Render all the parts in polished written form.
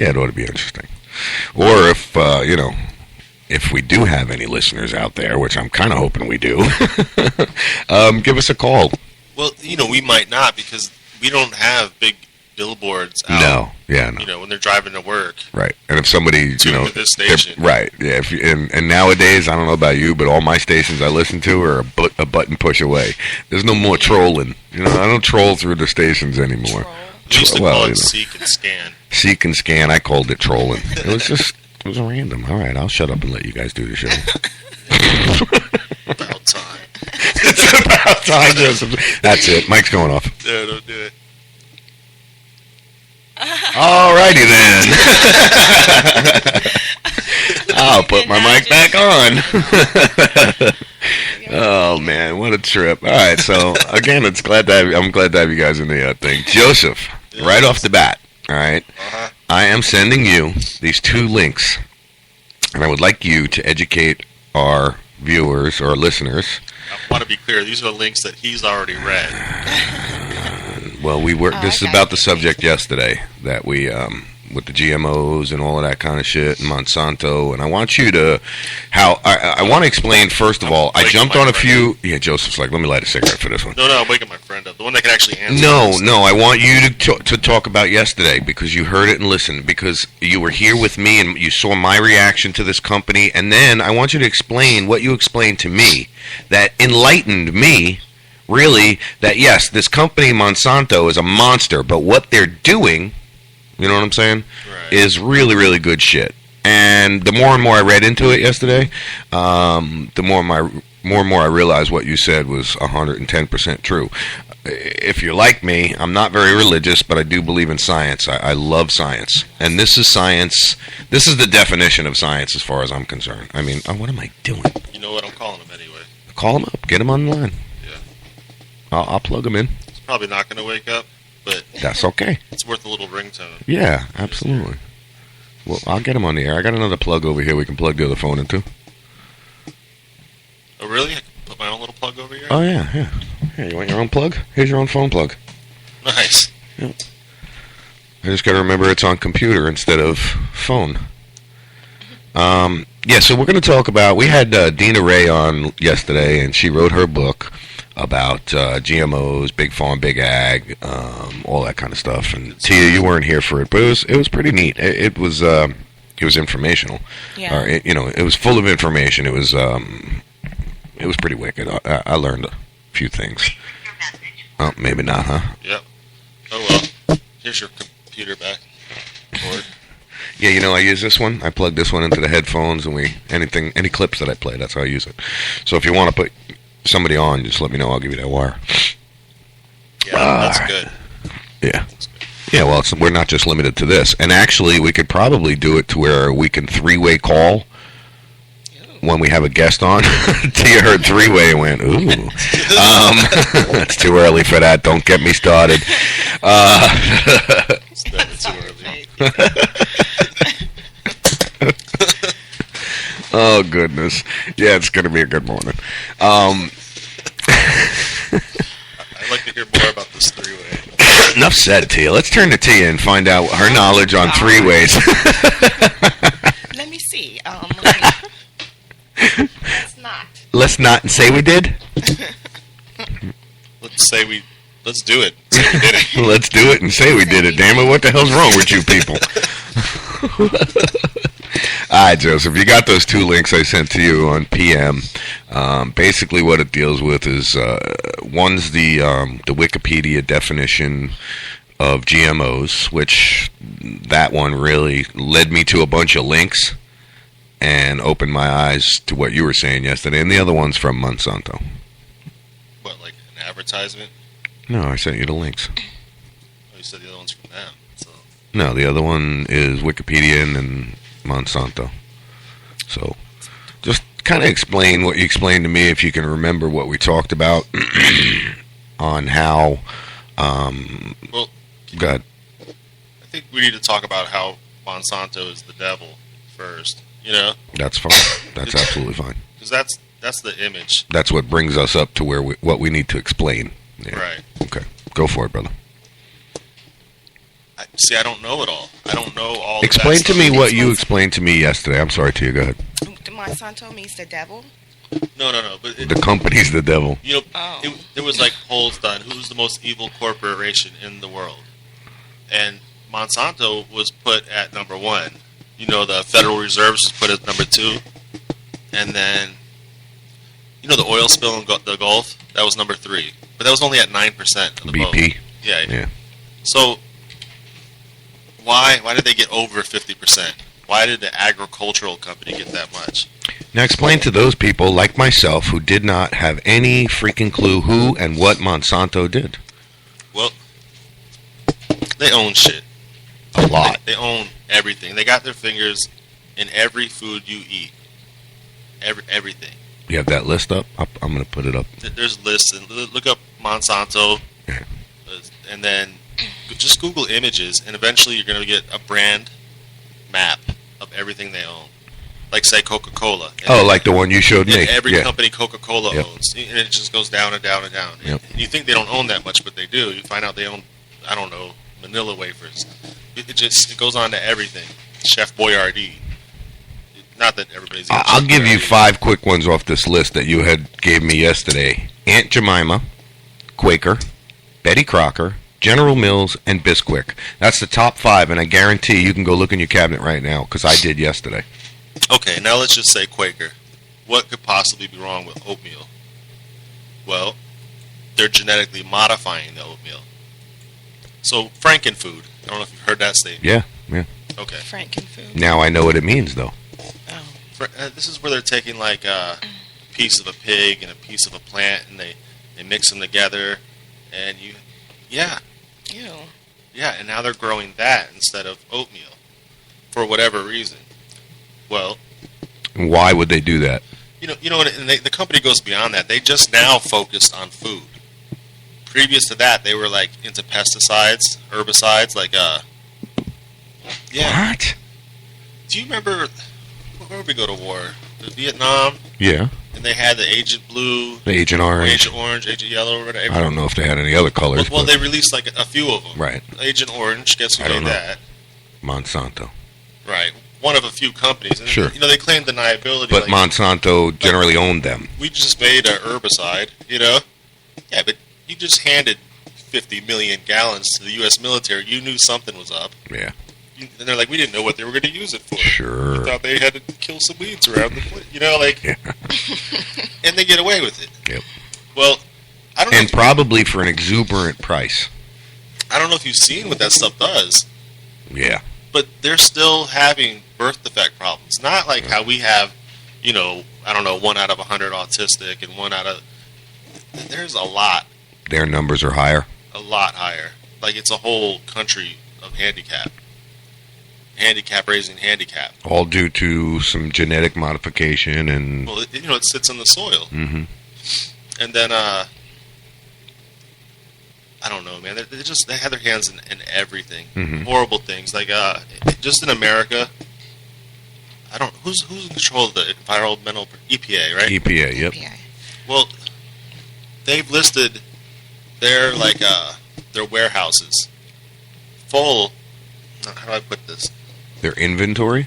Yeah, it ought to be interesting. Or if, if we do have any listeners out there, which I'm kind of hoping we do, give us a call. Well, we might not because we don't have big billboards out. No. When they're driving to work. Right. And if somebody, at this station. Right. Yeah. And nowadays, I don't know about you, but all my stations I listen to are a button push away. There's no more trolling. I don't troll through the stations anymore. We used to call it seek and scan. Seek and scan. I called it trolling. It was random. All right. I'll shut up and let you guys do the show. About time. It's about time, Joseph. That's it. Mike's going off. No, don't do it. Alrighty then. I'll put my mic back on. Oh man, what a trip! All right, so again, I'm glad to have you guys in the thing. Joseph, right off the bat, all right, I am sending you these 2 links, and I would like you to educate our viewers or listeners. I want to be clear; these are the links that he's already read. Well, this is about the subject yesterday that we, with the GMOs and all of that kind of shit and Monsanto. And I want you to, I want to explain, first of all, I jumped on a few. Yeah, Joseph's like, let me light a cigarette for this one. No, I'm waking my friend up. The one that can actually answer. No, I want you to talk about yesterday because you heard it and listened, because you were here with me and you saw my reaction to this company. And then I want you to explain what you explained to me that enlightened me. Really, that yes, this company Monsanto is a monster, but what they're doing, you know what I'm saying, is really, really good shit. And the more and more I read into it yesterday, the more and more I realized what you said was 110% true. If you're like me, I'm not very religious, but I do believe in science. I love science. And this is science. This is the definition of science as far as I'm concerned. I mean, what am I doing? You know what? I'm calling him anyway. Call him up. Get him on the line. I'll plug him in. He's probably not going to wake up, but that's okay. It's worth a little ringtone. Yeah, absolutely. Well, I'll get him on the air. I got another plug over here we can plug the other phone into. Oh, really? I can put my own little plug over here? Oh, yeah. Here, you want your own plug? Here's your own phone plug. Nice. Yep. I just got to remember it's on computer instead of phone. Yeah, so we're going to talk about, we had Dina Ray on yesterday, and she wrote her book about GMOs, Big Farm, Big Ag, all that kind of stuff. And Tia, you weren't here for it, but it was pretty neat. It was informational. Yeah. It was full of information. It was pretty wicked. I learned a few things. Oh, maybe not, huh? Yep. Oh well. Here's your computer back. Cord. Yeah, I use this one. I plug this one into the headphones, and any clips that I play, that's how I use it. So if you want to put somebody on, just let me know. I'll give you that wire. Yeah, that's good. Yeah. Yeah, well, we're not just limited to this. And actually, we could probably do it to where we can 3-way call when we have a guest on. Tia heard 3-way and went, ooh. It's too early for that. Don't get me started. It's never too early. Oh, goodness. Yeah, it's going to be a good morning. I'd like to hear more about this 3-way. Enough said, Tia. Let's turn to Tia and find out her knowledge on 3-ways. Let me see. Let's not say we did? Let's do it. Say we did it. Let's do it and say we did it. Damn it, what the hell's wrong with you people? All right, Joseph, you got those 2 links I sent to you on PM. Basically what it deals with is, one's the Wikipedia definition of GMOs, which that one really led me to a bunch of links and opened my eyes to what you were saying yesterday. And the other one's from Monsanto. What, like an advertisement? No, I sent you the links. Oh, you said the other one's from them. So. No, the other one is Wikipedia and then Monsanto. So, just kind of explain what you explained to me, if you can remember what we talked about on how. Well, go ahead. I think we need to talk about how Monsanto is the devil first. That's fine. That's absolutely fine. Because that's the image. That's what brings us up to where what we need to explain. Yeah. Right. Okay. Go for it, brother. I don't know it all. I don't know all all. Explain that to stuff. me what you explained to me yesterday. I'm sorry, Tia. Go ahead. Monsanto means the devil. No. But The company's the devil. you know, Oh. there was like polls done. Who's the most evil corporation in the world? And Monsanto was put at number 1. You know, the Federal Reserve was put at number 2, and then the oil spill in the Gulf, that was number 3, but that was only at 9% of the vote. BP. Yeah. So why did they get over 50%? Why did the agricultural company get that much? Now explain to those people like myself who did not have any freaking clue who and what Monsanto did. Well, they own shit. A lot. They own everything. They got their fingers in every food you eat. Everything. You have that list up? I'm going to put it up. There's lists. And look up Monsanto, and then just Google images, and eventually you're going to get a brand map of everything they own. Like, say, Coca-Cola. Oh, like the one you showed me. Every Yeah. company Coca-Cola owns. And it just goes down and down and down. Yep. And you think they don't own that much, but they do. You find out they own, I don't know, Manila wafers. It goes on to everything. Chef Boyardee. Not that everybody's... I'll give you 5 quick ones off this list that you had gave me yesterday. Aunt Jemima, Quaker, Betty Crocker, General Mills, and Bisquick. That's the top 5, and I guarantee you can go look in your cabinet right now, because I did yesterday. Okay, now let's just say Quaker. What could possibly be wrong with oatmeal? Well, they're genetically modifying the oatmeal. So, Frankenfood. I don't know if you've heard that statement. Yeah. Okay. Frankenfood. Now I know what it means, though. Oh. This is where they're taking like a piece of a pig and a piece of a plant, and they mix them together, and Ew. and now they're growing that instead of oatmeal for whatever reason. Well, Why would they do that? and the company goes beyond that. They just now focused on food. Previous to that, they were like into pesticides, herbicides, like What? Do you remember where did we go to war? Vietnam, Yeah. and they had the Agent Blue, The Agent Orange. Agent Orange, Agent Yellow, or whatever. I don't know if they had any other colors. Well, but they released like a few of them. Right. Agent Orange, guess who I don't made know. that? Monsanto. Right. One of a few companies. And, Sure. they claim deniability. But like, Monsanto generally owned them. we just made a herbicide, Yeah, but you just handed 50 million gallons to the U.S. military. You knew something was up. Yeah. And they're like, we didn't know what they were going to use it for. Sure. Thought they had to kill some weeds around the place. Yeah. And they get away with it. Yep. Well, I don't know. And probably for an exuberant price. I don't know if you've seen what that stuff does, Yeah. but they're still having birth defect problems. Not like how we have, I don't know, 1 out of 100 autistic and 1 out of... There's a lot Their numbers are higher. higher. Like, it's a whole country of handicap. Handicap raising handicap. All due to some genetic modification and... Well, it sits in the soil. Mhm. And then, I don't know, man. They have their hands in everything. Mhm. Horrible things. Like, just in America, who's in control of the environmental... EPA, right? EPA, yep. Yeah. Well, they've listed their warehouses full... How do I put this? Their inventory?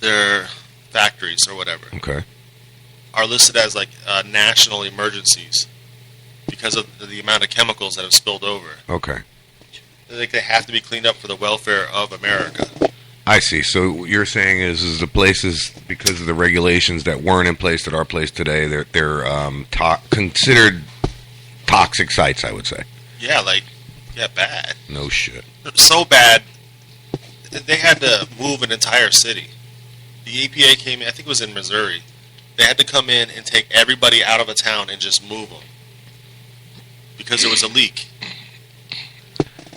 Their factories or whatever Okay. are listed as like national emergencies because of the amount of chemicals that have spilled over. Okay. Like they have to be cleaned up for the welfare of America. I see. So what you're saying is the places, because of the regulations that weren't in place that are placed today, they're considered toxic sites, I would say. Yeah, bad. No shit. So bad, they had to move an entire city. The EPA came in, I think it was in Missouri. They had to come in and take everybody out of a town and just move them because there was a leak.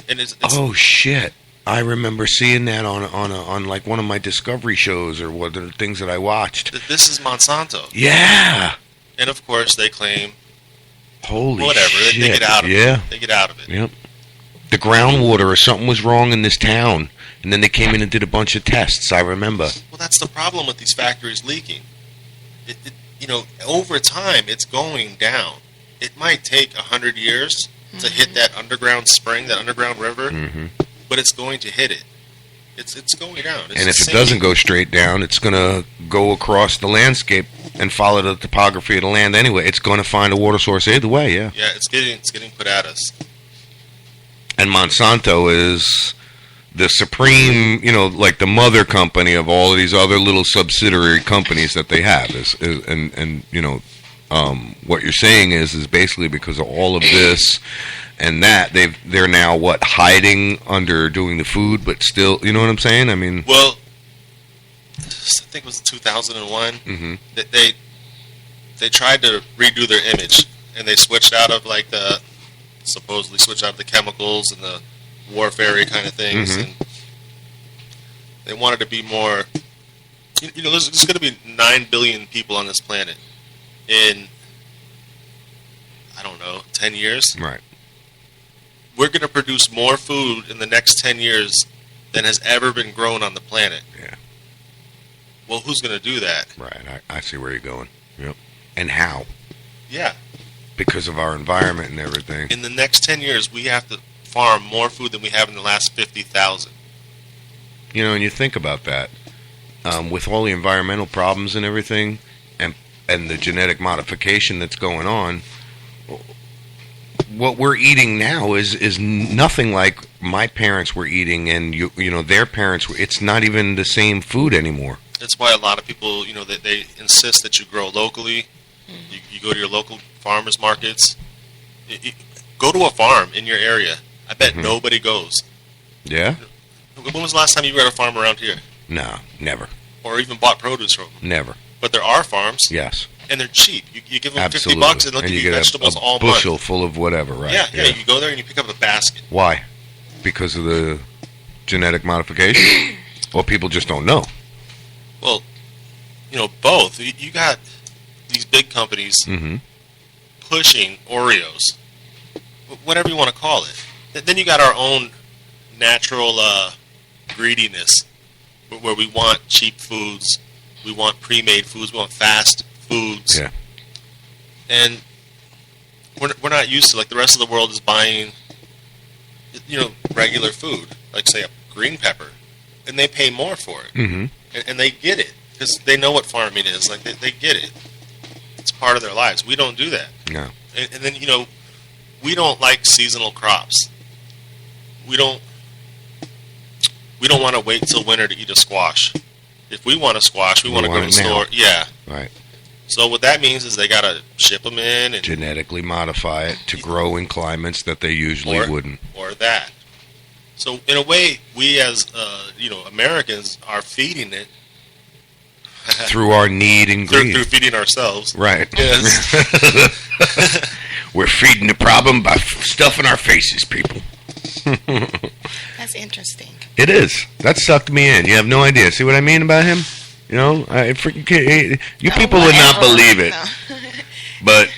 And it's Oh shit! I remember seeing that on like one of my Discovery shows or one of the things that I watched. This is Monsanto, Yeah. and of course they claim Holy whatever. shit! They get out of yeah. it. They get out of it. Yep. The groundwater or something was wrong in this town, and then they came in and did a bunch of tests. I remember. Well, that's the problem with these factories leaking. Over time, it's going down. It might take 100 years to hit that underground spring, that underground river, Mm-hmm. but it's going to hit it. It's going down. It's And if it sinking. doesn't go straight down, it's going to go across the landscape and follow the topography of the land anyway. It's going to find a water source either way, yeah. Yeah, it's getting put at us. And Monsanto is the supreme, like the mother company of all of these other little subsidiary companies that they have. What you're saying is basically because of all of this and that they're now hiding under doing the food, but still, you know what I'm saying? I mean, Well, I think it was 2001. mhm. They tried to redo their image, and they switched out of supposedly switched out of the chemicals and the warfare kind of things, Mhm. and they wanted to be more. There's going to be 9 billion people on this planet in, I don't know, 10 years. Right. We're going to produce more food in the next 10 years than has ever been grown on the planet. Yeah. Well, who's going to do that? Right. I see where you're going. Yep. And how? Yeah. Because of our environment and everything. In the next 10 years, we have to farm more food than we have in the last 50,000. And you think about that, with all the environmental problems and everything, and the genetic modification that's going on, what we're eating now is nothing like my parents were eating, and their parents were. It's not even the same food anymore. That's why a lot of people, they insist that you grow locally. You go to your local farmers markets. Go to a farm in your area. I bet nobody goes. Yeah? When was the last time you were at a farm around here? No, never. Or even bought produce from them? Never. But there are farms, Yes. and they're cheap. You give them Absolutely. $50 and they'll and give you you get vegetables a all bushel month. full of whatever, right? Yeah, you go there and you pick up a basket. Why? Because of the genetic modification? Or people just don't know? Well, both. You got these big companies Mm-hmm. pushing Oreos, whatever you want to call it. Then you got our own natural greediness, where we want cheap foods, we want pre-made foods, we want fast foods. Yeah. And we're not used to, like the rest of the world is buying, regular food, like say a green pepper, and they pay more for it. Mm-hmm. And they get it, because they know what farming is. Like, they get it. It's part of their lives. We don't do that. No. And then, we don't like seasonal crops. We don't want to wait till winter to eat a squash. If we want a squash, we want to go to the want it now. store. Yeah. Right. So what that means is they got to ship them in. And, Genetically modify it to grow in climates that they usually wouldn't. Or that. So, in a way, we as, Americans are feeding it. Through our need and greed. Through feeding ourselves. Right. Yes. We're feeding the problem by stuffing our faces, people. That's interesting. It is. That sucked me in. You have no idea. See what I mean about him? I freaking you people would not believe it. No. But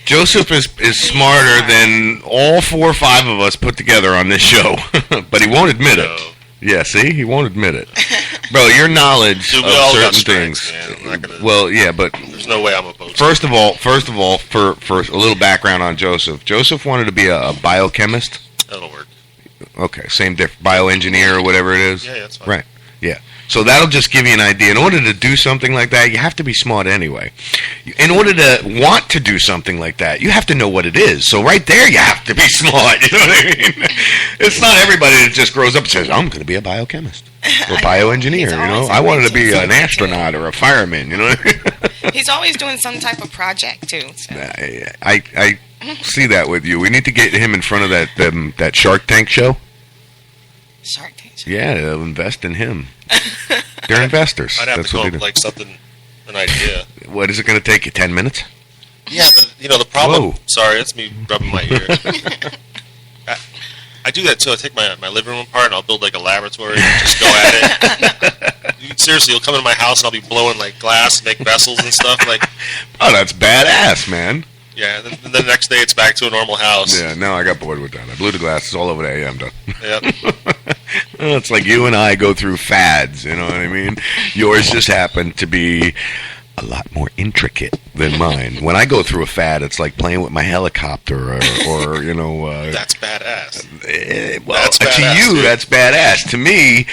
Joseph is smarter than all 4 or 5 of us put together on this show. But he won't admit it. No. Yeah, see? He won't admit it. Bro, your knowledge Dude, of we all certain got strengths, things. man. I'm not gonna- Well, yeah, but There's no way I'm opposed. first of all, for a little background on Joseph. Joseph wanted to be a biochemist. That'll work. Okay, same bioengineer or whatever it is. Yeah, that's fine. Right. Yeah. So that'll just give you an idea. In order to do something like that, you have to be smart anyway. In order to want to do something like that, you have to know what it is. So right there, you have to be smart. You know what I mean? It's not everybody that just grows up and says, "I'm going to be a biochemist or bioengineer." He's always I wanted to be inventing an something. astronaut or a fireman. You know. He's always doing some type of project too. So. I see that with you. We need to get him in front of that Shark Tank show. Shark Tank. Yeah, they'll invest in him. They're investors. I'd have That's to what come they up do. with something, an idea. What is it going to take you? 10 minutes? Yeah, but the problem. Whoa. Sorry, that's me rubbing my ear. I do that too. I take my living room apart and I'll build like a laboratory and just go at it. Seriously, you'll come into my house and I'll be blowing like glass, make vessels and stuff. Like, Oh, that's badass, man. yeah. Then the next day it's back to a normal house. Yeah, no, I got bored with that. I blew the glasses all over there. Yeah, I'm done. Yep. It's like you and I go through fads, you know what I mean? Yours just happened to be a lot more intricate than mine. When I go through a fad, it's like playing with my helicopter, or That's badass. well, That's to badass, you, dude. that's badass. To me,